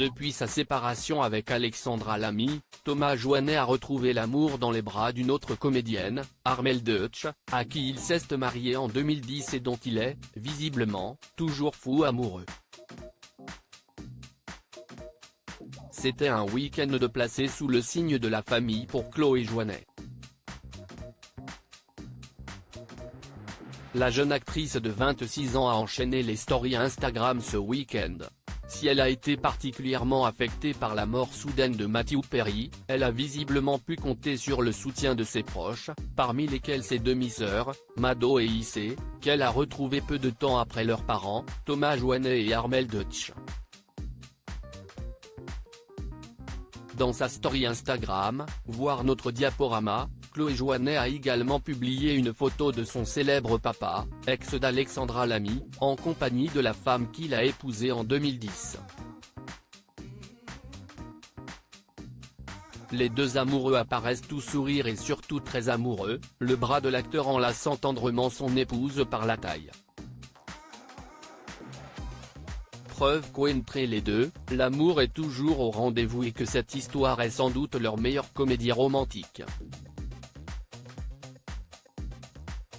Depuis sa séparation avec Alexandra Lamy, Thomas Joannet a retrouvé l'amour dans les bras d'une autre comédienne, Armelle Deutsch, à qui il s'est marié en 2010 et dont il est, visiblement, toujours fou amoureux. C'était un week-end de placé sous le signe de la famille pour Chloé Joannet. La jeune actrice de 26 ans a enchaîné les stories Instagram ce week-end. Si elle a été particulièrement affectée par la mort soudaine de Matthew Perry, elle a visiblement pu compter sur le soutien de ses proches, parmi lesquels ses demi-sœurs, Mado et Issei, qu'elle a retrouvées peu de temps après leurs parents, Thomas Joannet et Armelle Deutsch. Dans sa story Instagram, voir notre diaporama, Chloé Joannet a également publié une photo de son célèbre papa, ex d'Alexandra Lamy, en compagnie de la femme qu'il a épousée en 2010. Les deux amoureux apparaissent tout sourire et surtout très amoureux, le bras de l'acteur enlaçant tendrement son épouse par la taille. Preuve qu'entre les deux, l'amour est toujours au rendez-vous et que cette histoire est sans doute leur meilleure comédie romantique.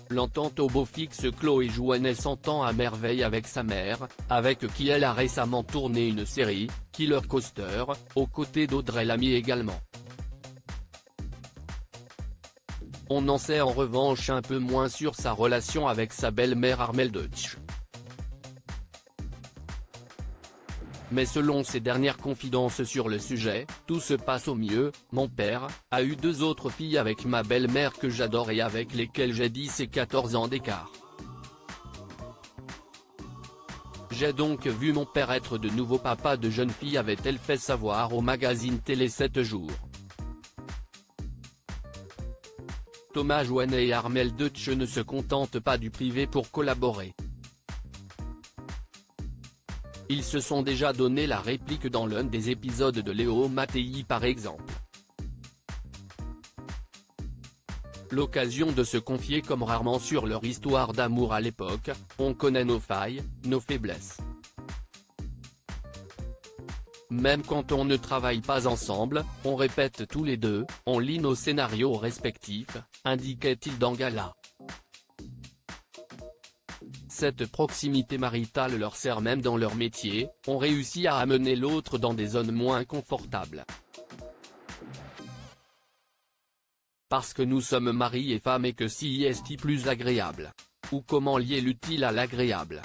L'entente au beau fixe. Chloé Joannet s'entend à merveille avec sa mère, avec qui elle a récemment tourné une série, Killer Coaster, aux côtés d'Audrey Lamy également. On en sait en revanche un peu moins sur sa relation avec sa belle-mère Armelle Deutsch. Mais selon ses dernières confidences sur le sujet, tout se passe au mieux. Mon père a eu 2 autres filles avec ma belle-mère que j'adore et avec lesquelles j'ai 10 et 14 ans d'écart. J'ai donc vu mon père être de nouveau papa de jeunes filles, avait-elle fait savoir au magazine télé 7 jours. Thomas Joannet et Armelle Deutsch ne se contentent pas du privé pour collaborer. Ils se sont déjà donné la réplique dans l'un des épisodes de Léo Mattei par exemple. L'occasion de se confier comme rarement sur leur histoire d'amour à l'époque. On connaît nos failles, nos faiblesses. Même quand on ne travaille pas ensemble, on répète tous les deux, on lit nos scénarios respectifs, indiquait-il dans Gala. Cette proximité maritale leur sert même dans leur métier, on réussit à amener l'autre dans des zones moins confortables. Parce que nous sommes mari et femme et que si est plus agréable. Ou comment lier l'utile à l'agréable.